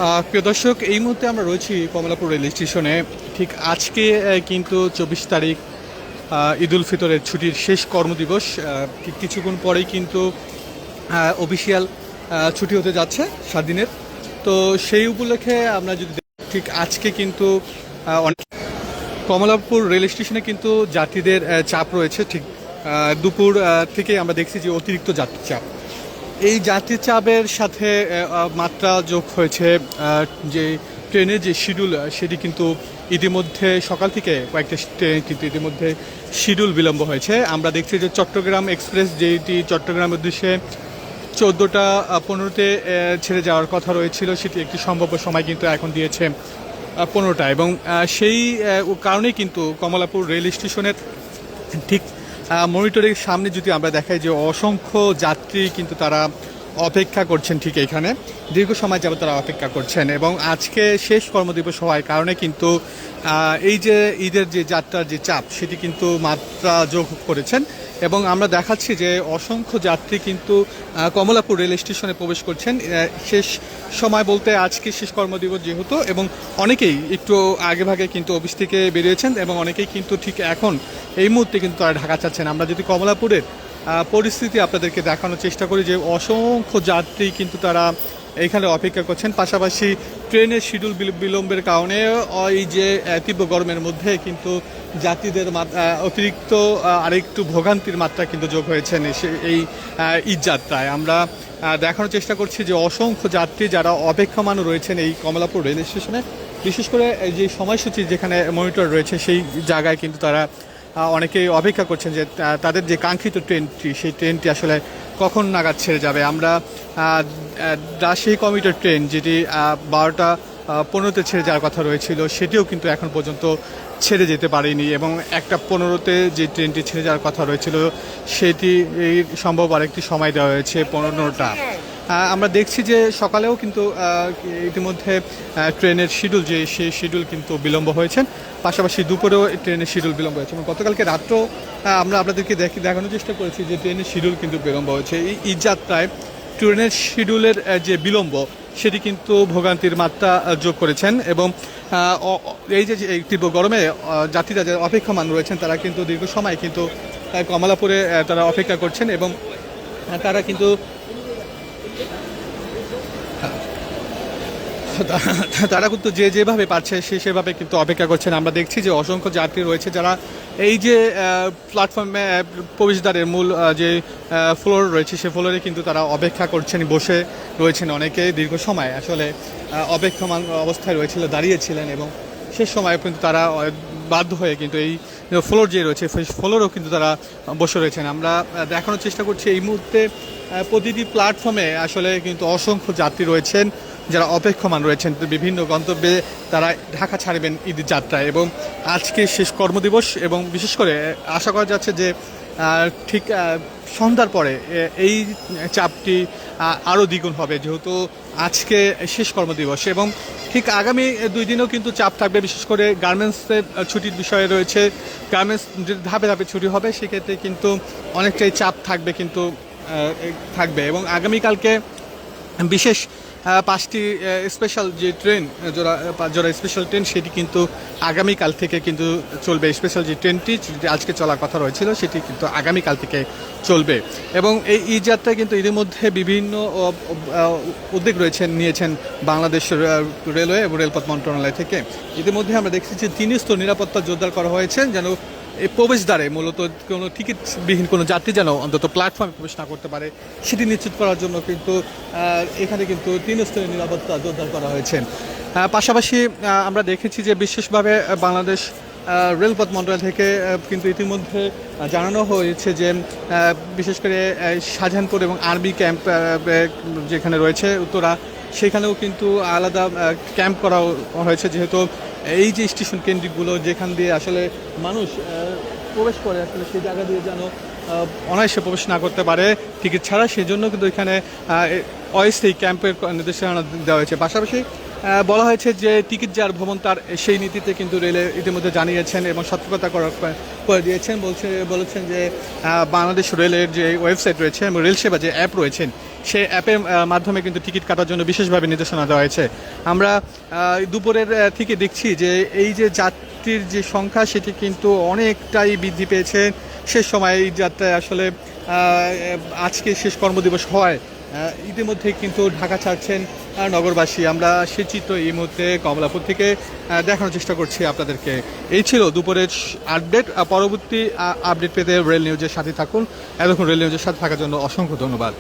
প্রিয় দর্শক, এই মুহূর্তে আমরা রয়েছি কমলাপুর রেল স্টেশনে। ঠিক আজকে কিন্তু 24 তারিখ, ঈদ উল ফিতরের ছুটির শেষ কর্মদিবস। ঠিক কিছুক্ষণ পরেই কিন্তু অফিসিয়াল ছুটি হতে যাচ্ছে 7 দিনের। তো সেই উপলক্ষে আমরা যদি ঠিক আজকে কিন্তু অনেক কমলাপুর রেল স্টেশনে কিন্তু যাত্রীদের চাপ রয়েছে। ঠিক দুপুর থেকে আমরা দেখছি যে অতিরিক্ত যাত্রী চাপ। এই যাত্রী চাপের সাথে মাত্রা যোগ হয়েছে যে ট্রেনের যে শিডিউল, সেটি কিন্তু ইতিমধ্যে সকাল থেকে কয়েকটা ট্রেন কিন্তু ইতিমধ্যে শিডিউল বিলম্ব হয়েছে। আমরা দেখছি যে চট্টগ্রাম এক্সপ্রেস, যেটি চট্টগ্রামের উদ্দেশ্যে 14টা 15-তে ছেড়ে যাওয়ার কথা রয়েছিল, সেটি একটি সম্ভাব্য সময় কিন্তু এখন দিয়েছে 15টা। এবং সেই কারণেই কিন্তু কমলাপুর রেল স্টেশনের ঠিক মনিটরের সামনে যদি আমরা দেখাই যে অসংখ্য যাত্রী কিন্তু তারা অপেক্ষা করছেন ঠিক এখানে, দীর্ঘ সময় যাবত তারা অপেক্ষা করছেন। এবং আজকে শেষ কর্মদিবস হওয়ার কারণে কিন্তু এই যে ঈদের যে যাত্রার যে চাপ, সেটি কিন্তু মাত্রা যোগ করেছেন। এবং আমরা দেখাচ্ছি যে অসংখ্য যাত্রী কিন্তু কমলাপুর রেল স্টেশনে প্রবেশ করছেন শেষ সময় বলতে আজকে শেষ কর্মদিবস যেহেতু। এবং অনেকেই একটু আগে ভাগে কিন্তু অফিস থেকে বেরিয়েছেন এবং অনেকেই কিন্তু ঠিক এখন এই মুহূর্তে কিন্তু তারা ঢাকা চাচ্ছেন। আমরা যদি কমলাপুরের পরিস্থিতি আপনাদেরকে দেখানোর চেষ্টা করি যে অসংখ্য যাত্রী কিন্তু তারা এখানে অপেক্ষা করছেন। পাশাপাশি ট্রেনের শিডিউল বিলম্বের কারণে এই যে তীব্র গরমের মধ্যে কিন্তু যাত্রীদের অতিরিক্ত আরেকটু ভোগান্তির মাত্রা কিন্তু যোগ হয়েছে এই ঈদ যাত্রায়। আমরা দেখানোর চেষ্টা করছি যে অসংখ্য যাত্রী যারা অপেক্ষমান রয়েছেন এই কমলাপুর রেল স্টেশনে, বিশেষ করে যে সময়সূচি যেখানে মনিটর রয়েছে সেই জায়গায় কিন্তু তারা অনেকেই অপেক্ষা করছেন যে তাদের যে কাঙ্ক্ষিত ট্রেনটি, সেই ট্রেনটি আসলে কখন নাগাদ ছেড়ে যাবে। আমরা রাজশাহী কমিউটার ট্রেন যেটি 12টা 15-তে ছেড়ে যাওয়ার কথা রয়েছিল, সেটিও কিন্তু এখন পর্যন্ত ছেড়ে যেতে পারেনি। এবং 1টা 15-তে যে ট্রেনটি ছেড়ে যাওয়ার কথা রয়েছিল, সেটি সম্ভব আরেকটি সময় দেওয়া হয়েছে 15টা। আমরা দেখছি যে সকালেও কিন্তু ইতিমধ্যে ট্রেনের শিডিউল সেই শিডিউল কিন্তু বিলম্ব হয়েছে। পাশাপাশি দুপুরেও ট্রেনের শিডিউল বিলম্ব হয়েছে এবং গতকালকে রাত্রেও আমরা আপনাদেরকে দেখানোর চেষ্টা করেছি যে ট্রেনের শিডিউল কিন্তু বিলম্ব হয়েছে। এই ঈদ যাত্রায় ট্রেনের শিডিউলের যে বিলম্ব, সেটি কিন্তু ভোগান্তির মাত্রা যোগ করেছেন। এবং এই যে তীব্র গরমে যাত্রীরা যারা অপেক্ষমান রয়েছেন, তারা কিন্তু দীর্ঘ সময় কিন্তু কমলাপুরে তারা অপেক্ষা করছেন এবং তারা কিন্তু যেভাবে পারছে সেভাবে কিন্তু অপেক্ষা করছেন। আমরা দেখছি যে অসংখ্য যাত্রী রয়েছে যারা এই যে প্ল্যাটফর্মে প্রবেশদ্বারের মূল যে ফ্লোর রয়েছে, সে ফ্লোরে কিন্তু তারা অপেক্ষা করছেন, বসে রয়েছেন। অনেকে দীর্ঘ সময় আসলে অপেক্ষমান অবস্থায় রয়েছিল, দাঁড়িয়েছিলেন এবং শেষ সময় কিন্তু তারা বাধ্য হয়ে কিন্তু এই ফ্লোর যে রয়েছে ফ্লোরও কিন্তু তারা বসে রয়েছেন। আমরা দেখানোর চেষ্টা করছি এই মুহূর্তে প্রতিটি প্ল্যাটফর্মে আসলে কিন্তু অসংখ্য যাত্রী রয়েছেন যারা অপেক্ষমান রয়েছেন বিভিন্ন গন্তব্যে, তারা ঢাকা ছাড়বেন ঈদ যাত্রায়। এবং আজকে শেষ কর্মদিবস এবং বিশেষ করে আশা করা যাচ্ছে যে ঠিক সন্ধ্যার পরে এই চাপটি আরও দ্বিগুণ হবে, যেহেতু আজকে শেষ কর্মদিবস। এবং ঠিক আগামী 2 দিনেও কিন্তু চাপ থাকবে, বিশেষ করে গার্মেন্টসের ছুটির বিষয়ে রয়েছে। গার্মেন্টস যদি ধাপে ধাপে ছুটি হবে, সেক্ষেত্রে কিন্তু অনেকটাই চাপ থাকবে। এবং আগামীকালকে বিশেষ 5টি স্পেশাল যে ট্রেন, যারা স্পেশাল ট্রেন, সেটি কিন্তু আগামীকাল থেকে কিন্তু চলবে। স্পেশাল যে ট্রেনটি আজকে চলার কথা রয়েছিল, সেটি কিন্তু আগামীকাল থেকে চলবে। এবং এই ঈদ যাত্রায় কিন্তু ইতিমধ্যে বিভিন্ন উদ্যোগ নিয়েছেন বাংলাদেশ রেলওয়ে এবং রেলপথ মন্ত্রণালয় থেকে। ইতিমধ্যে আমরা দেখছি যে 3 স্তর নিরাপত্তা জোরদার করা হয়েছে, যেন এই প্রবেশদ্বারে মূলত কোনো টিকিটবিহীন কোনো যাত্রী যেন অন্তত প্ল্যাটফর্মে প্রবেশ না করতে পারে, সেটি নিশ্চিত করার জন্য কিন্তু এখানে কিন্তু 3 স্তরের নিরাপত্তা জোরদার করা হয়েছে। পাশাপাশি আমরা দেখেছি যে বিশেষভাবে বাংলাদেশ রেলপথ মন্ত্রণালয় থেকে কিন্তু ইতিমধ্যে জানানো হয়েছে যে বিশেষ করে শাহজাহানপুর এবং আর্মি ক্যাম্প যেখানে রয়েছে উত্তরা, সেখানেও কিন্তু আলাদা ক্যাম্প করা হয়েছে, যেহেতু এই যে স্টেশন কেন্দ্রিকগুলো যেখান দিয়ে আসলে মানুষ প্রবেশ করে, আসলে সেই জায়গা দিয়ে যেন অনায়াসে প্রবেশ না করতে পারে টিকিট ছাড়া, সেই জন্য কিন্তু এখানে অস্থায়ী ক্যাম্পের নির্দেশনা দেওয়া হয়েছে। পাশাপাশি বলা হয়েছে যে টিকিট যার ভ্রমণ তার, সেই নীতিতে কিন্তু রেলে ইতিমধ্যে জানিয়েছেন এবং সতর্কতা করে দিয়েছেন। বলেছেন যে বাংলাদেশ রেলের যে ওয়েবসাইট রয়েছে এবং রেল সেবা যে অ্যাপ রয়েছেন, সে অ্যাপের মাধ্যমে কিন্তু টিকিট কাটার জন্য বিশেষভাবে নির্দেশনা দেওয়া হয়েছে। আমরা দুপুরের থেকে দেখছি যে এই যে যাত্রীর যে সংখ্যা সেটি কিন্তু অনেকটাই বৃদ্ধি পেয়েছে। শেষ সময় এই যাত্রায় আসলে আজকে শেষ কর্মদিবস হয়, ইতিমধ্যে কিন্তু ঢাকা ছাড়ছেন নগরবাসী। আমরা সে চিত্র এই মুহূর্তে কমলাপুর থেকে দেখানোর চেষ্টা করছি আপনাদেরকে। এই ছিল দুপুরের আপডেট। পরবর্তী আপডেট পেতে রেল নিউজের সাথে থাকুন। এতক্ষণ রেল নিউজের সাথে থাকার জন্য অসংখ্য ধন্যবাদ।